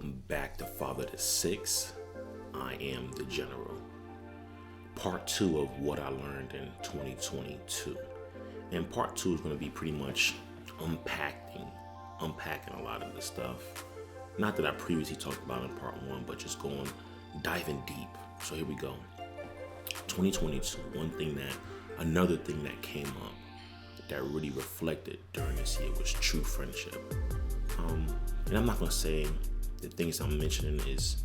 welcome back to Father to Six. I am the General. Part 2 of what I learned in 2022. And part 2 is going to be pretty much unpacking a lot of the stuff. Not that I previously talked about in part 1, but just diving deep. So here we go. 2022, another thing that came up that really reflected during this year was true friendship. And I'm not going to say the things I'm mentioning is,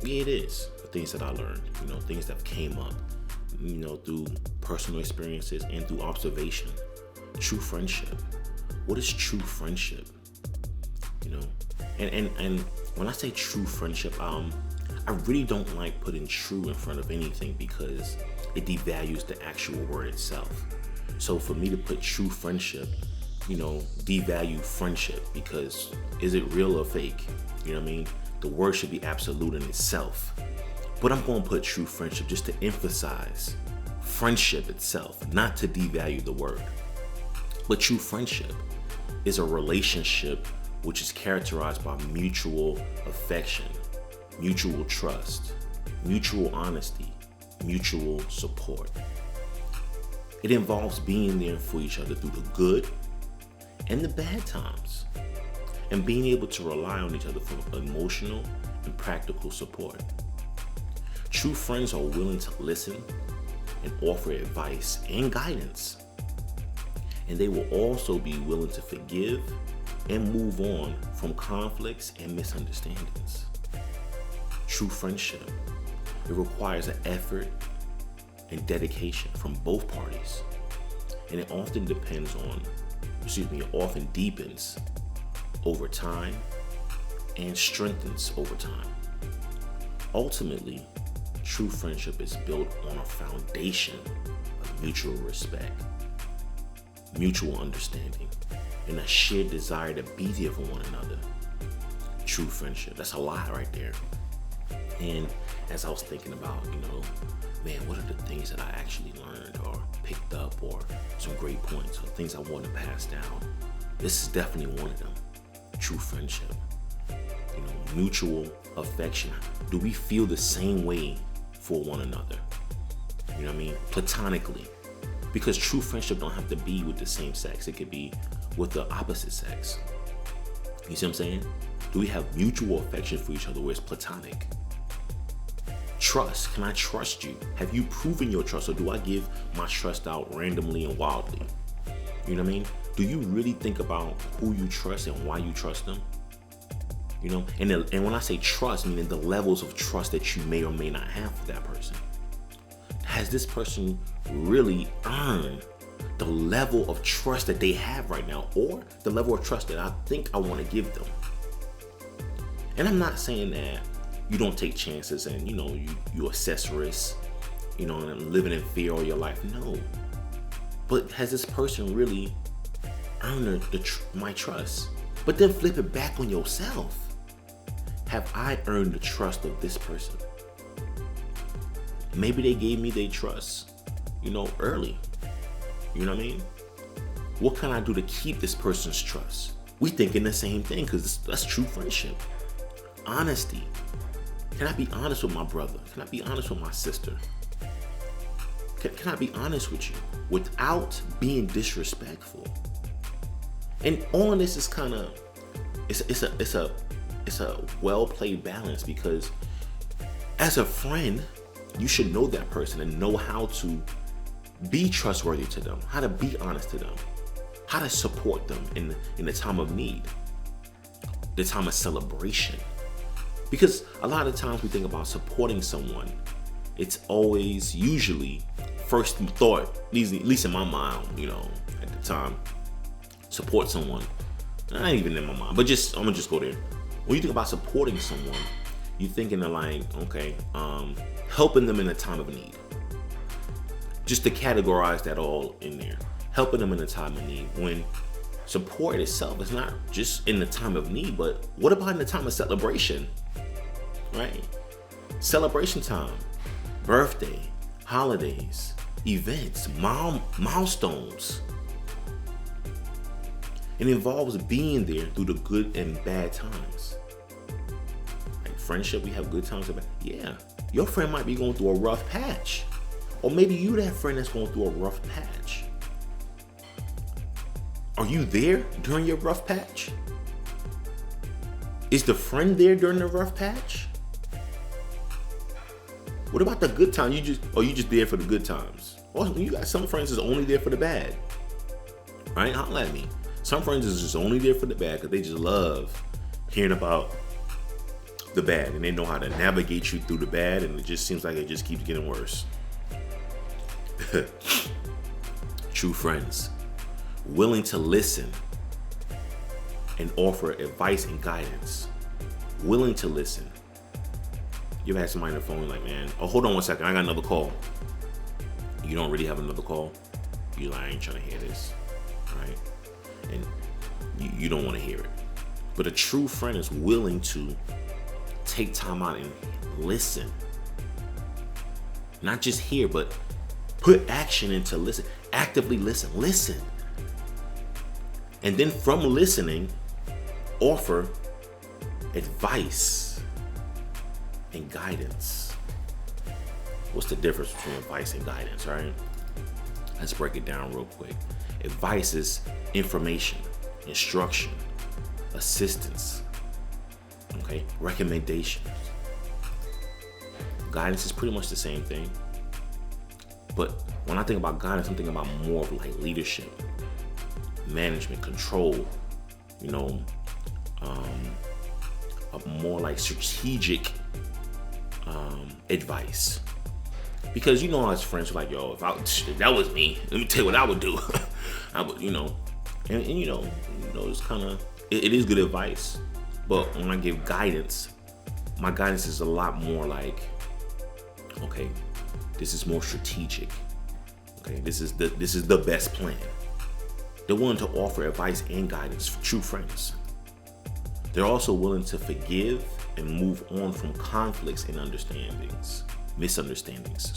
it is the things that I learned, things that came up, through personal experiences and through observation. True friendship. What is true friendship? And when I say true friendship, I really don't like putting true in front of anything because it devalues the actual word itself. So for me to put true friendship, devalue friendship because is it real or fake? The word should be absolute in itself. But I'm going to put true friendship just to emphasize friendship itself, not to devalue the word. But true friendship is a relationship which is characterized by mutual affection, mutual trust, mutual honesty, mutual support. It involves being there for each other through the good and the bad times, and being able to rely on each other for emotional and practical support. True friends are willing to listen and offer advice and guidance, and they will also be willing to forgive and move on from conflicts and misunderstandings. True friendship, it requires an effort and dedication from both parties, and it often deepens over time and strengthens over time. Ultimately, true friendship is built on a foundation of mutual respect, mutual understanding, and a shared desire to be there for one another. True friendship, that's a lot right there. And as I was thinking about, what are the things that I actually learned or picked up, or some great points or things I want to pass down? This is definitely one of them. True friendship. Mutual affection. Do we feel the same way for one another? Platonically. Because true friendship don't have to be with the same sex. It could be with the opposite sex. You see what I'm saying? Do we have mutual affection for each other where it's platonic? Trust. Can I trust you? Have you proven your trust, or do I give my trust out randomly and wildly? Do you really think about who you trust and why you trust them? And when I say trust, meaning the levels of trust that you may or may not have for that person. Has this person really earned the level of trust that they have right now, or the level of trust that I think I want to give them? And I'm not saying that you don't take chances and you assess risks, and living in fear all your life. No. But has this person really earned my trust? But then flip it back on yourself. Have I earned the trust of this person? Maybe they gave me their trust, early. What can I do to keep this person's trust? We thinking the same thing because that's true friendship. Honesty. Can I be honest with my brother? Can I be honest with my sister? Can I be honest with you without being disrespectful? And all of this is kind of it's a well-played balance, because as a friend, you should know that person and know how to be trustworthy to them, how to be honest to them, how to support them in the time of need, the time of celebration. Because a lot of times we think about supporting someone, it's always usually first thought, at least in my mind, at the time, support someone. Not even in my mind, but I'm gonna just go there. When you think about supporting someone, you're thinking of helping them in a time of need. Just to categorize that all in there, helping them in a time of need. When support itself is not just in the time of need, but what about in the time of celebration? Right? Celebration time, birthday, holidays, events, milestones. It involves being there through the good and bad times. friendship, we have good times. Yeah, your friend might be going through a rough patch. Or maybe you that friend that's going through a rough patch. Are you there during your rough patch? Is the friend there during the rough patch? What about the good times? You just there for the good times? Or you got some friends that's only there for the bad. Right? Holla at me. Some friends is just only there for the bad because they just love hearing about the bad and they know how to navigate you through the bad, and it just seems like it just keeps getting worse. True friends, willing to listen and offer advice and guidance. Willing to listen. You ever had somebody on the phone like, man, oh, hold on one second, I got another call. You don't really have another call. You're like, I ain't trying to hear this, right? And you don't want to hear it. But a true friend is willing to take time out and listen. Not just hear, but put action into listen. Actively listen. Listen. And then from listening, offer advice and guidance. What's the difference between advice and guidance, right? Let's break it down real quick. Advice is information, instruction, assistance, okay, recommendations. Guidance is pretty much the same thing. But when I think about guidance, I'm thinking about more of like leadership, management, control, a more like strategic advice. Because as friends, we're like, yo, if that was me, let me tell you what I would do. I would, and it's kind of, it is good advice. But when I give guidance, my guidance is a lot more like, okay, this is more strategic. Okay, this is the best plan. They're willing to offer advice and guidance for true friends. They're also willing to forgive and move on from conflicts and misunderstandings,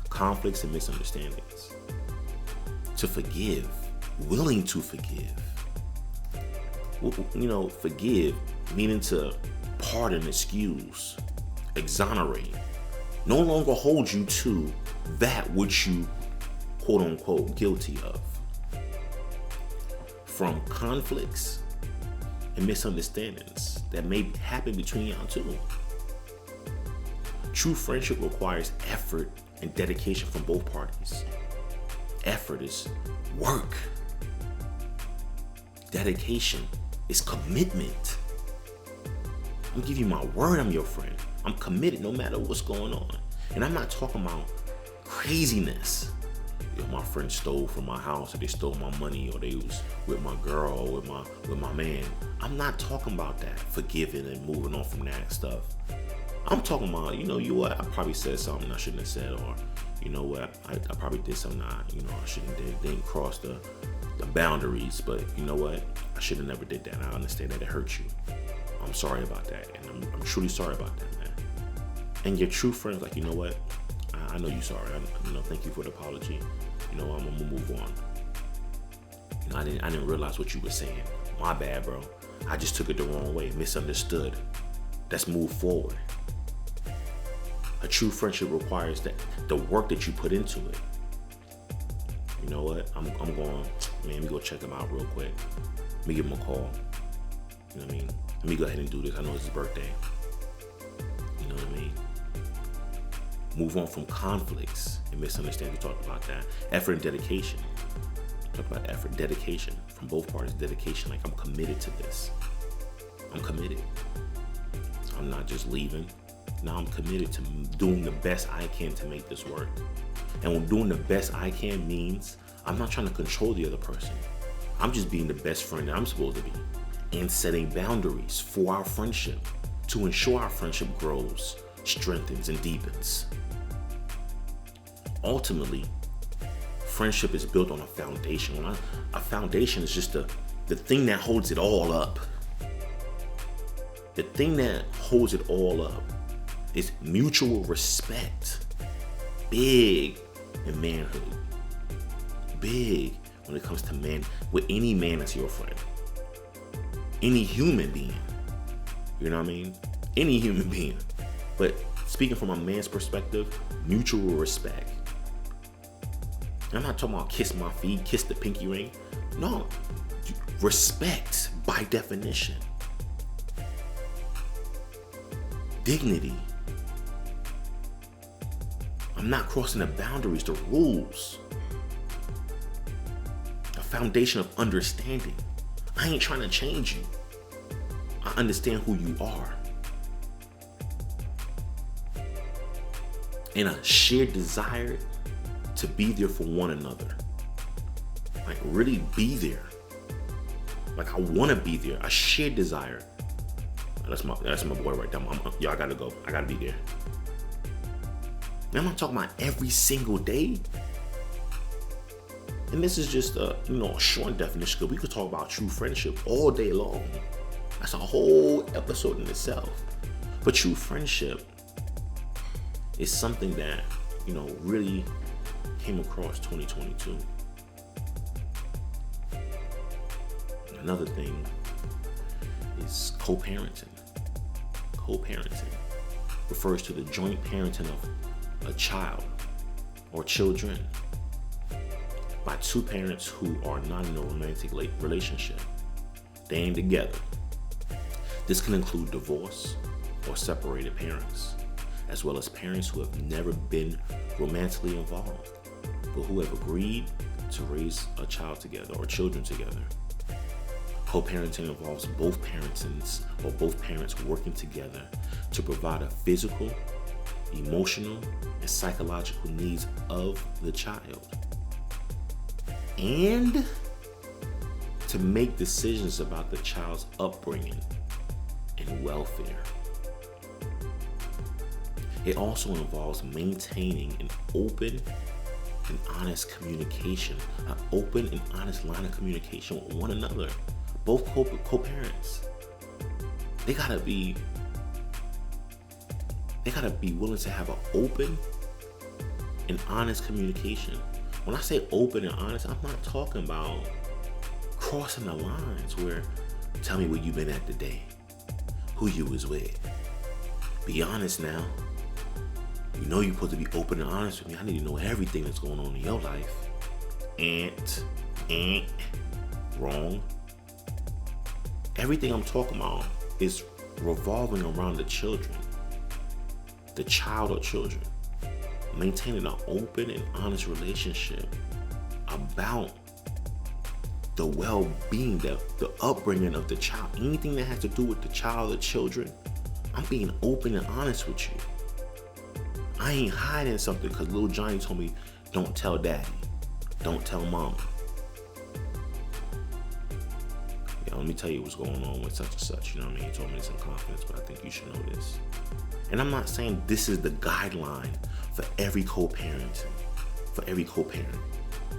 conflicts and misunderstandings. To forgive, willing to forgive. Forgive, meaning to pardon, excuse, exonerate. No longer hold you to that which you, quote unquote, guilty of. From conflicts and misunderstandings that may happen between y'all too. True friendship requires effort and dedication from both parties. Effort is work. Dedication is commitment. I'm giving you my word, I'm your friend. I'm committed no matter what's going on. And I'm not talking about craziness. My friend stole from my house, or they stole my money, or they was with my girl, or with my man. I'm not talking about that. Forgiving and moving on from that stuff. I'm talking about, what? I probably said something I shouldn't have said, or what? I probably did something I shouldn't have. Didn't cross the boundaries, but you know what? I should have never did that. I understand that it hurt you. I'm sorry about that, and I'm truly sorry about that, man. And your true friends, like, you know what? I know you're sorry. Thank you for the apology. I'm gonna move on. I didn't realize what you were saying. My bad, bro. I just took it the wrong way. Misunderstood. Let's move forward. A true friendship requires that the work that you put into it. You know what? I'm going, man, let me go check him out real quick. Let me give him a call. You know what I mean? Let me go ahead and do this. I know it's his birthday. You know what I mean? Move on from conflicts and misunderstandings. We talked about that. Effort and dedication. Talk about effort, dedication from both parties. Dedication, like I'm committed to this. I'm committed. I'm not just leaving. Now I'm committed to doing the best I can to make this work. And when doing the best I can means I'm not trying to control the other person. I'm just being the best friend that I'm supposed to be and setting boundaries for our friendship to ensure our friendship grows, strengthens, and deepens. Ultimately, friendship is built on a foundation. A foundation is just the thing that holds it all up. The thing that holds it all up is mutual respect. Big in manhood. Big when it comes to man, with any man that's your friend. Any human being. You know what I mean? any human being. But speaking from a man's perspective, mutual respect. I'm not talking about kiss my feet, kiss the pinky ring. No, respect by definition. Dignity. I'm not crossing the boundaries, the rules. A foundation of understanding. I ain't trying to change you. I understand who you are. And a shared desire to be there for one another. Like really be there. Like I want to be there. A shared desire. That's my boy right there. I gotta go. I gotta be there. Now I'm not talking about every single day. And this is just a short definition, because we could talk about true friendship all day long. That's a whole episode in itself. But true friendship is something that, really came across 2022. Another thing is co-parenting. Co-parenting refers to the joint parenting of a child or children by two parents who are not in a romantic relationship. They ain't together. This can include divorce or separated parents, as well as parents who have never been romantically involved, but who have agreed to raise a child together or children together. Co-parenting involves both parents working together to provide a physical, emotional, and psychological needs of the child, and to make decisions about the child's upbringing and welfare. It also involves maintaining an open and honest communication, an open and honest line of communication with one another. Both co-parents, they gotta be willing to have an open and honest communication. When I say open and honest, I'm not talking about crossing the lines where, tell me where you been at today, who you was with. Be honest now. You know you're supposed to be open and honest with me. I need to know everything that's going on in your life. Wrong. Everything I'm talking about is revolving around the children, the child or children. Maintaining an open and honest relationship about the well-being, the upbringing of the child. Anything that has to do with the child or children, I'm being open and honest with you. I ain't hiding something because little Johnny told me, don't tell daddy, don't tell mama. Yeah, let me tell you what's going on with such and such. You know what I mean? He told me this in confidence, but I think you should know this. And I'm not saying this is the guideline for every co-parent.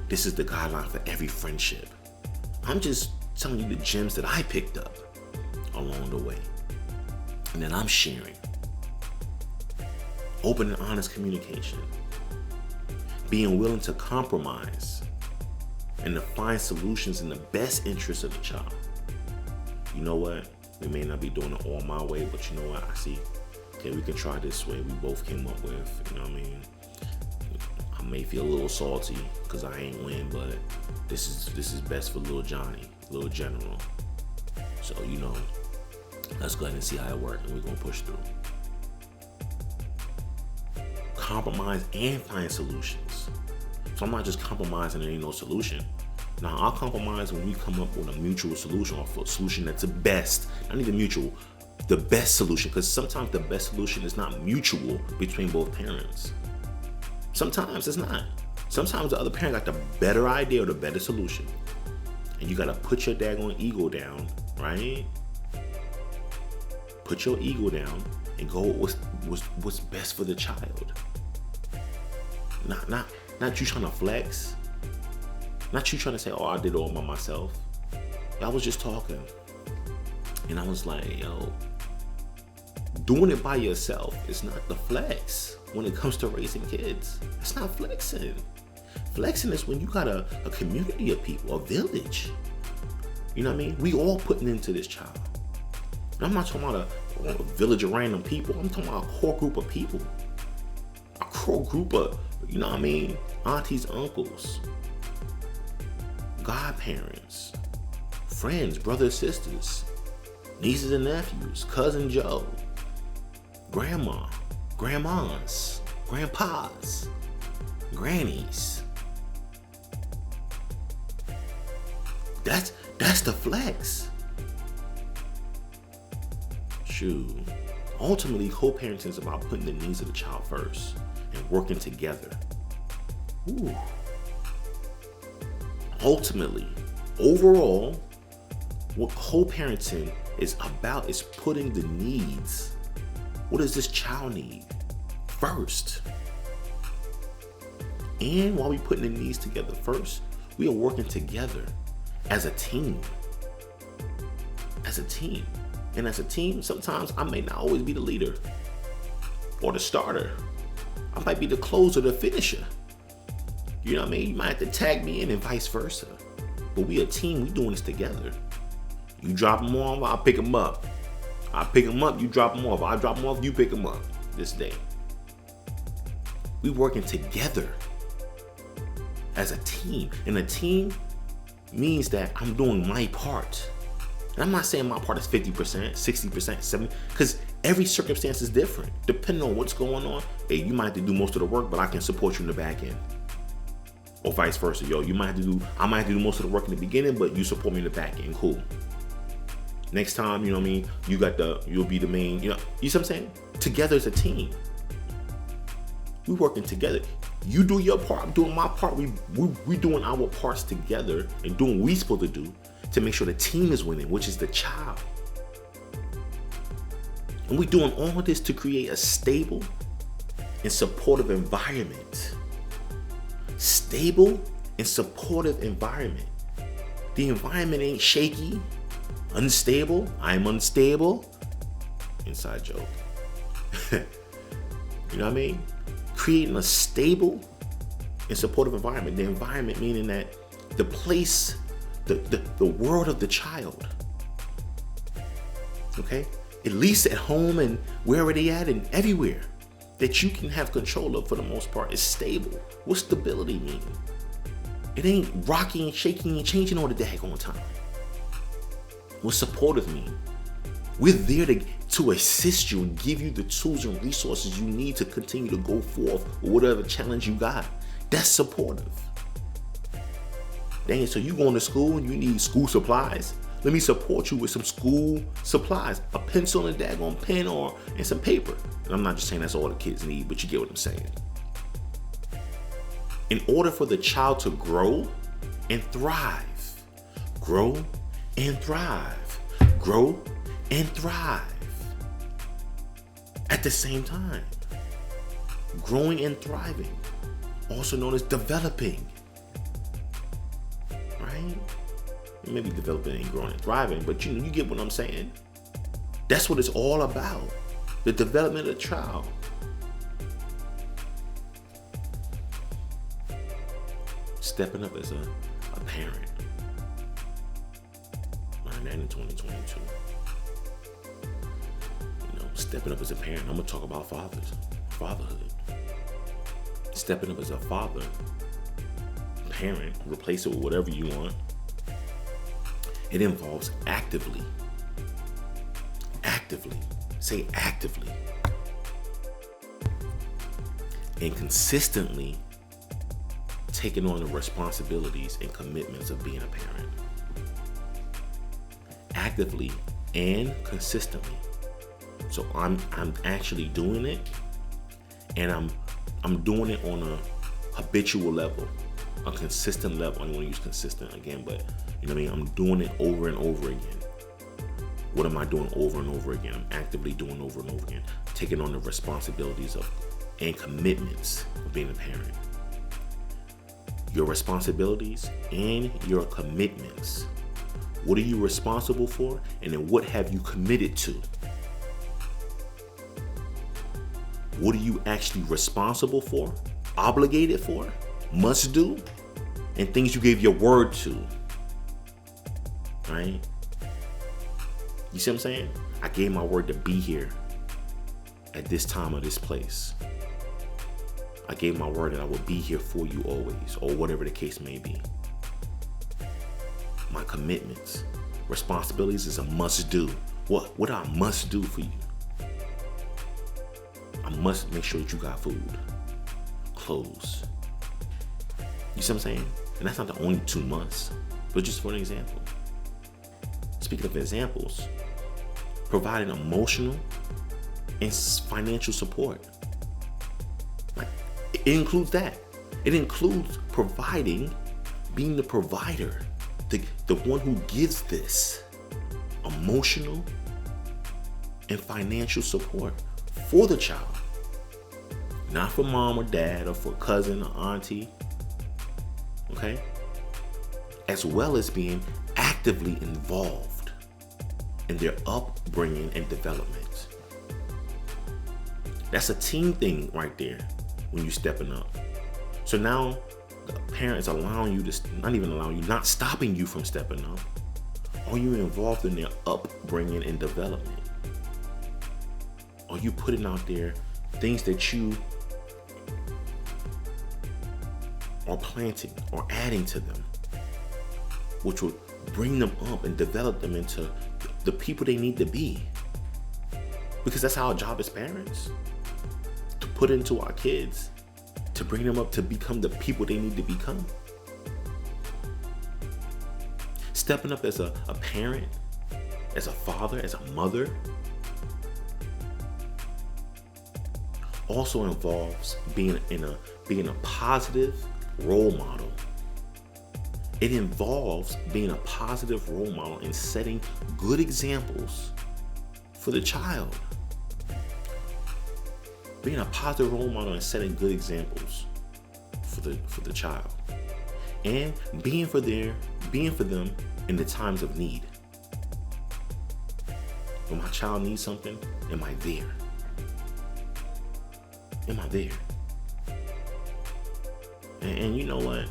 This is the guideline for every friendship. I'm just telling you the gems that I picked up along the way and that I'm sharing. Open and honest communication. Being willing to compromise and to find solutions in the best interest of the child. You know what? We may not be doing it all my way, but you know what? I see. Okay, we can try this way we both came up with. You know what I mean? I may feel a little salty because I ain't win, but this is best for little Johnny, little General. So, let's go ahead and see how it works, and we're going to push through. Compromise and find solutions. So I'm not just compromising and ain't no solution. Now, I'll compromise when we come up with a mutual solution, or a solution that's the best. Not even mutual, the best solution. Because sometimes the best solution is not mutual between both parents. Sometimes it's not. Sometimes the other parent got the better idea or the better solution. And you got to put your daggone ego down, right? Put your ego down and go with what's best for the child. Not you trying to flex. Not you trying to say, oh, I did it all by myself. I was just talking. And I was like, yo, doing it by yourself is not the flex when it comes to raising kids. It's not flexing. Flexing is when you got a community of people, a village. You know what I mean? We all putting into this child. And I'm not talking about a village of random people. I'm talking about a core group of people. A core group of, you know what I mean? Aunties, uncles, godparents, friends, brothers, sisters, nieces and nephews, cousin Joe, grandma, grandmas, grandpas, grannies. That's the flex. Shoot. Ultimately, co-parenting is about putting the needs of the child first and working together. Ooh. Ultimately, overall, what co-parenting is about is putting the needs. What does this child need first? And while we're putting the needs together first, we are working together as a team. As a team. And as a team, sometimes I may not always be the leader or the starter. I might be the closer, the finisher. You know what I mean? You might have to tag me in and vice versa. But we a team, we doing this together. You drop them off, I'll pick them up. I pick them up, you drop them off. I drop them off, you pick them up this day. We working together as a team. And a team means that I'm doing my part. And I'm not saying my part is 50%, 60%, 70%, because every circumstance is different. Depending on what's going on, hey, you might have to do most of the work, but I can support you in the back end. Or vice versa, yo. I might have to do most of the work in the beginning, but you support me in the back end. Cool. Next time, you know what I mean, you'll be the main, you see what I'm saying? Together as a team. We working together. You do your part, I'm doing my part. We doing our parts together and doing what we supposed to do to make sure the team is winning, which is the child. And we're doing all of this to create a stable and supportive environment. Stable and supportive environment. The environment ain't shaky, unstable. I'm unstable. Inside joke. You know what I mean? Creating a stable and supportive environment. The environment meaning that the place, the world of the child, okay, at least at home and wherever they at and everywhere that you can have control of for the most part is stable. What stability mean? It ain't rocking and shaking and changing all the daggone time. What supportive mean? We're there to assist you and give you the tools and resources you need to continue to go forth with whatever challenge you got. That's supportive. Dang, so you going to school and you need school supplies? Let me support you with some school supplies, a pencil and a daggone pen and some paper. And I'm not just saying that's all the kids need, but you get what I'm saying. In order for the child to grow and thrive, grow and thrive, grow and thrive at the same time. Growing and thriving, also known as developing. Right? Maybe developing ain't growing and thriving, but you get what I'm saying. That's what it's all about. The development of the child. Stepping up as a parent. Learn that in 2022. Stepping up as a parent. I'm gonna talk about fatherhood. Stepping up as a father, parent, replace it with whatever you want. It involves actively, say actively, and consistently taking on the responsibilities and commitments of being a parent. Actively and consistently. So I'm actually doing it, and I'm doing it on a habitual level, a consistent level. I don't want to use consistent again, but you know what I mean? I'm doing it over and over again. What am I doing over and over again? I'm actively doing over and over again, taking on the responsibilities of and commitments of being a parent. Your responsibilities and your commitments. What are you responsible for? And then what have you committed to? What are you actually responsible for, obligated for, must do, and things you gave your word to, right? You see what I'm saying? I gave my word to be here at this time or this place. I gave my word that I would be here for you always, or whatever the case may be. My commitments, responsibilities is a must do. What I must do for you? I must make sure that you got food, clothes. You see what I'm saying? And that's not the only 2 months, but just for an example. Speaking of examples, providing emotional and financial support. Like, it includes that. It includes providing, being the provider, the one who gives this emotional and financial support for the child. Not for mom or dad or for cousin or auntie. Okay? As well as being actively involved in their upbringing and development. That's a team thing right there when you're stepping up. So now the parent is allowing you to, not stopping you from stepping up. Are you involved in their upbringing and development? Are you putting out there things that you are planting or adding to them, which will bring them up and develop them into the people they need to be? Because that's our job as parents, to put into our kids, to bring them up to become the people they need to become. Stepping up as a parent, as a father, as a mother, also involves being a positive role model. It involves being a positive role model and setting good examples for the child. Being a positive role model and setting good examples for the child. And being for them in the times of need. When my child needs something, am I there? Am I there? And you know what?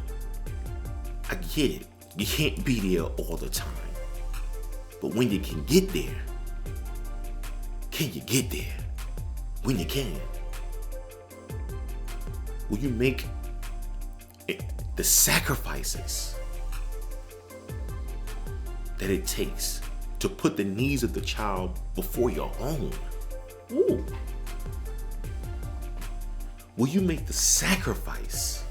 I get it. You can't be there all the time. But when you can get there, can you get there? When you can. Will you make the sacrifices that it takes to put the needs of the child before your own? Ooh. Will you make the sacrifice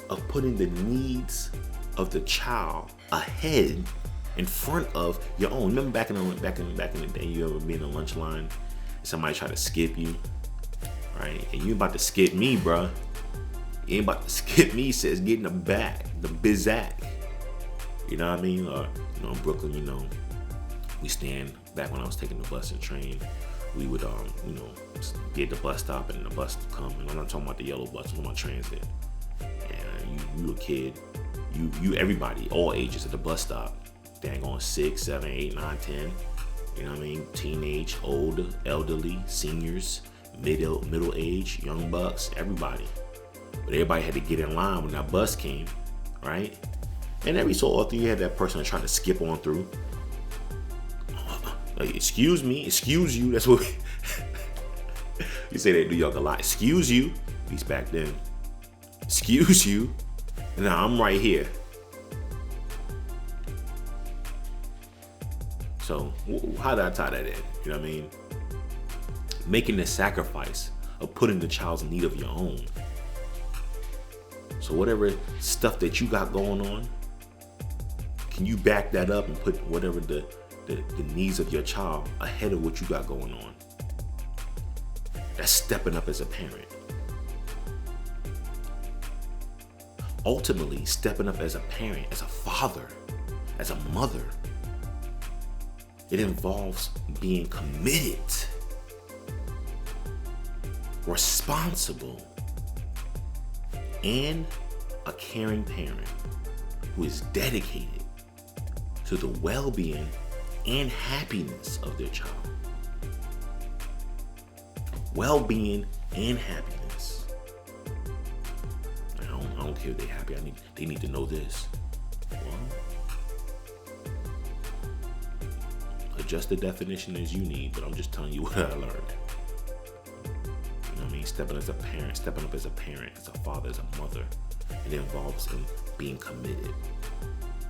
of putting the needs of the child ahead, in front of your own? Remember back in the day, you ever been in a lunch line, somebody try to skip you, right? And you about to skip me, bruh. You ain't about to skip me, says get in the back, the bizac. You know what I mean? Or, in Brooklyn, we stand, back when I was taking the bus and train, we would, get the bus stop and the bus come. And I'm not talking about the yellow bus, I'm talking about transit. And you a kid, you everybody, all ages at the bus stop, dang on 6, 7, 8, 9, 10. You know what I mean? Teenage, old, elderly, seniors, middle age, young bucks, everybody. But everybody had to get in line when that bus came, right? And every so often you had that person that tried to skip on through. Like, excuse me, excuse you. That's what you say that in New York a lot. Excuse you. At least back then. Excuse you. Now I'm right here. So how did I tie that in? You know what I mean? Making the sacrifice of putting the child's need of your own. So whatever stuff that you got going on, can you back that up and put whatever the needs of your child ahead of what you got going on? That's stepping up as a parent. Ultimately, stepping up as a parent, as a father, as a mother, it involves being committed, responsible, and a caring parent who is dedicated to the well-being and happiness of their child. Well-being and happiness. I don't care if they're happy. They need to know this. Well, a just the definition as you need, but I'm just telling you what I learned. You know what I mean? Stepping up as a parent, as a father, as a mother. It involves in being committed.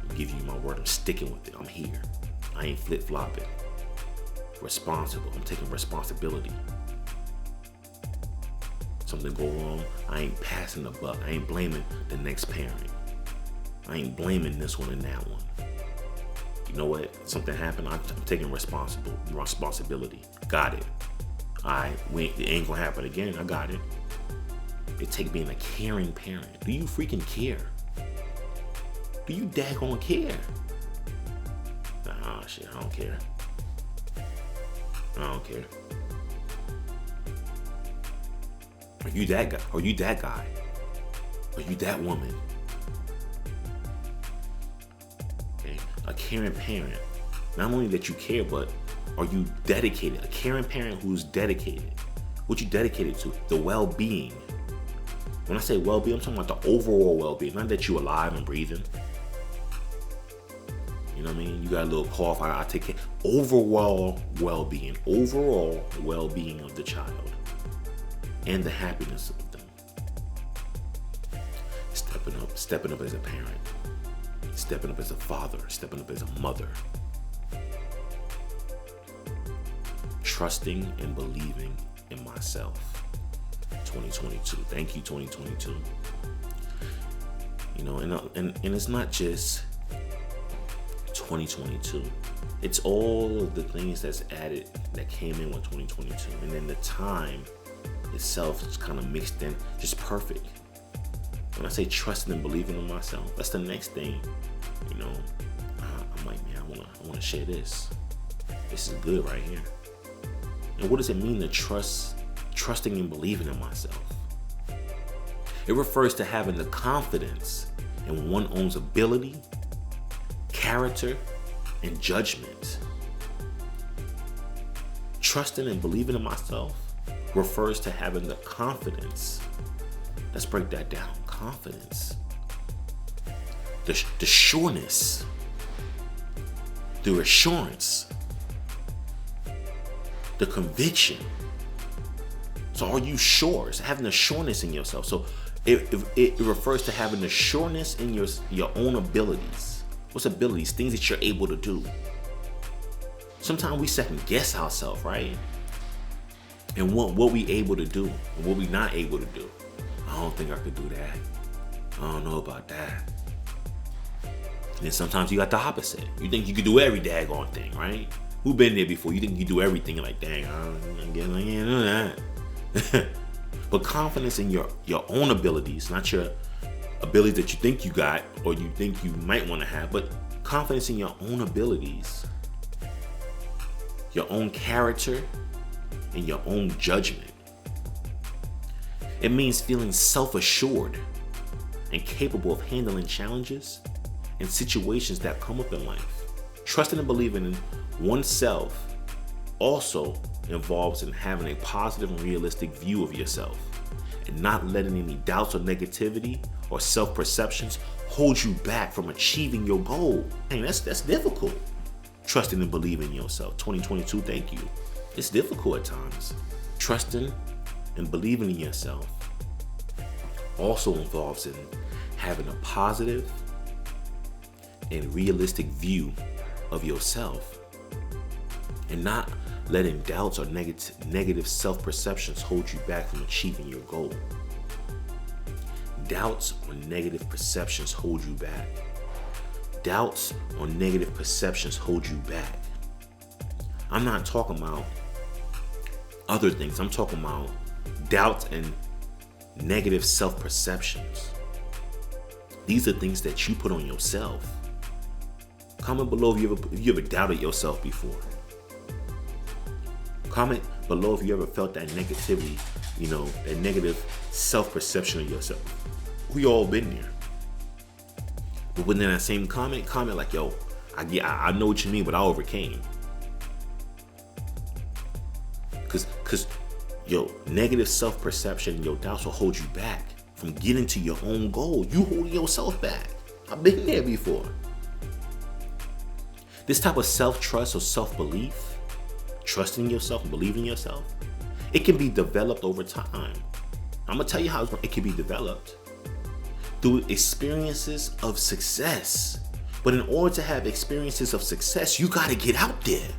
I give you my word, I'm sticking with it. I'm here. I ain't flip-flopping. Responsible. I'm taking responsibility. Something go wrong, I ain't passing the buck. I ain't blaming the next parent. I ain't blaming this one and that one. You know what? Something happened, I'm taking responsibility. Got it. It ain't gonna happen again. I got it. It takes being a caring parent. Do you freaking care? Do you daggone care? Nah, shit, I don't care. I don't care. Are you that guy? Are you that guy? Are you that woman? Okay. A caring parent. Not only that you care, but are you dedicated? A caring parent who's dedicated. What you dedicated to? The well-being. When I say well-being, I'm talking about the overall well-being. Not that you're alive and breathing. You know what I mean? You got a little cough, I take care. Overall well-being. Overall well-being of the child. And the happiness of them. Stepping up as a parent. Stepping up as a father. Stepping up as a mother. Trusting and believing in myself. 2022. Thank you, 2022. You know, and it's not just 2022. It's all of the things that's added that came in with 2022. And then the time itself is kind of mixed in, just perfect. When I say trusting and believing in myself, that's the next thing. You know, I'm like, man, I want to share this. This is good right here. And what does it mean to trusting and believing in myself? It refers to having the confidence in one's own ability, character, and judgment. Trusting and believing in myself refers to having the confidence. Let's break that down. Confidence. The sureness. The assurance. The conviction. So are you sure? It's having the sureness in yourself. So it refers to having the sureness in your own abilities. What's abilities? Things that you're able to do. Sometimes we second guess ourselves, right? And what we able to do and what we not able to do. I don't think I could do that. I don't know about that. And then sometimes you got the opposite. You think you could do every daggone thing, right? Who been there before? You think you do everything, and like, dang, I guess I can't do that. But confidence in your own abilities, not your abilities that you think you got or you think you might want to have, but confidence in your own abilities, your own character, and your own judgment. It means feeling self-assured and capable of handling challenges and situations that come up in life. Trusting and believing in oneself also involves in having a positive and realistic view of yourself and not letting any doubts or negativity or self-perceptions hold you back from achieving your goal. Hey, that's difficult. Trusting and believing in yourself. 2022, thank you. It's difficult at times. Trusting and believing in yourself also involves in having a positive and realistic view of yourself and not letting doubts or negative self-perceptions hold you back from achieving your goal. Doubts or negative perceptions hold you back. Doubts or negative perceptions hold you back. I'm not talking about other things. I'm talking about doubts and negative self-perceptions. These are things that you put on yourself. Comment below if you ever doubted yourself before. Comment below if you ever felt that negativity, that negative self-perception of yourself. We all been there. But within that same comment like, yo, I know what you mean, but I overcame. Cause negative self-perception and your doubts will hold you back from getting to your own goal. You hold yourself back. I've been there before. This type of self-trust or self-belief, trusting yourself and believing in yourself, it can be developed over time. I'm gonna tell you how it can be developed through experiences of success. But in order to have experiences of success, you gotta get out there.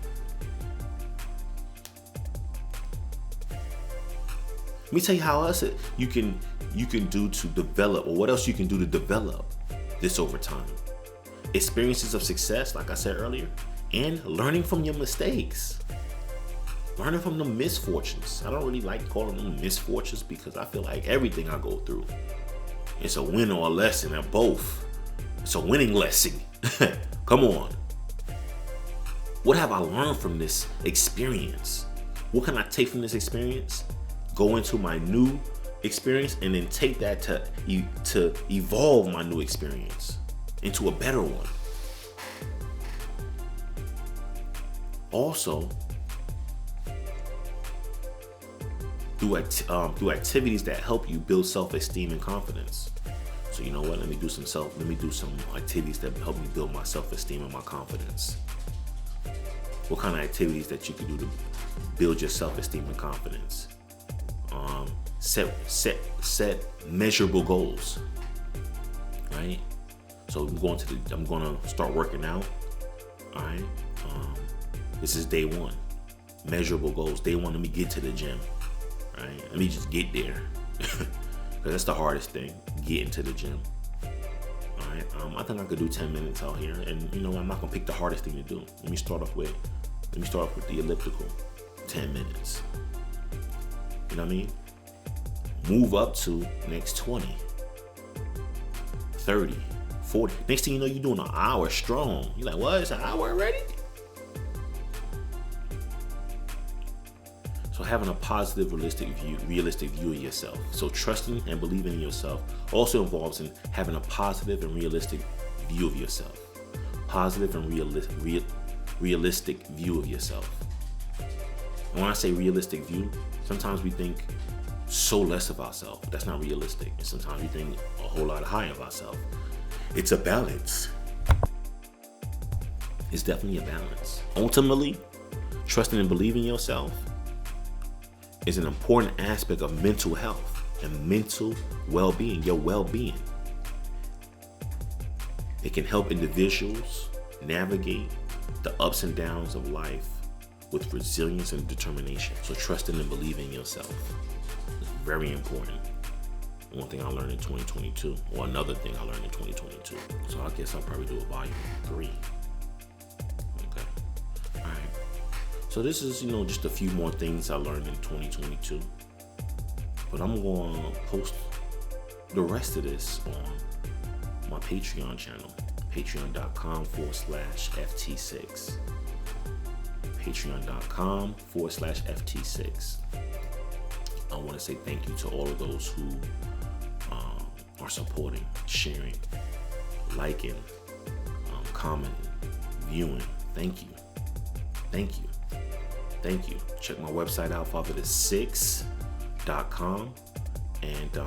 Let me tell you how else you can do to develop, or what else you can do to develop this over time. Experiences of success, like I said earlier, and learning from your mistakes. Learning from the misfortunes. I don't really like calling them misfortunes because I feel like everything I go through, it's a win or a lesson at both. It's a winning lesson. Come on. What have I learned from this experience? What can I take from this experience? Go into my new experience and then take that to evolve my new experience into a better one. Also, through activities that help you build self-esteem and confidence. So you know what? Let me do some activities that help me build my self-esteem and my confidence. What kind of activities that you can do to build your self-esteem and confidence? Set measurable goals. Right? So I'm gonna start working out. All right. This is day one. Measurable goals. Day one, let me get to the gym. Right? Let me just get there. Because that's the hardest thing, getting to the gym. All right. I think I could do 10 minutes out here, and I'm not gonna pick the hardest thing to do. Let me start off with the elliptical, 10 minutes. You know what I mean? Move up to next 20, 30, 40. Next thing you know, you're doing an hour strong. You're like, what? It's an hour already? So having a positive, realistic view of yourself. So trusting and believing in yourself also involves in having a positive and realistic view of yourself. Positive and realistic view of yourself. And when I say realistic view, sometimes we think so less of ourselves. That's not realistic. And sometimes we think a whole lot higher of ourselves. It's a balance. It's definitely a balance. Ultimately, trusting and believing in yourself is an important aspect of mental health and mental well-being, your well-being. It can help individuals navigate the ups and downs of life with resilience and determination. So trusting and believing in yourself is very important. One thing I learned in 2022, or another thing I learned in 2022. So I guess I'll probably do a volume 3. Okay. All right. So this is, just a few more things I learned in 2022. But I'm going to post the rest of this on my Patreon channel, patreon.com/FT6. patreon.com/FT6. I want to say thank you to all of those who are supporting, sharing, liking, commenting, viewing. Thank you. Thank you. Thank you. Check my website out, fatherhood6.com. And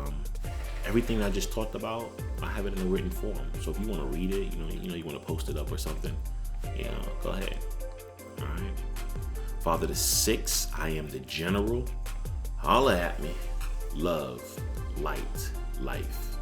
everything I just talked about, I have it in a written form. So if you want to read it, you want to post it up or something, go ahead. All right. Father the 6, I am the general. Holla at me. Love, light, life.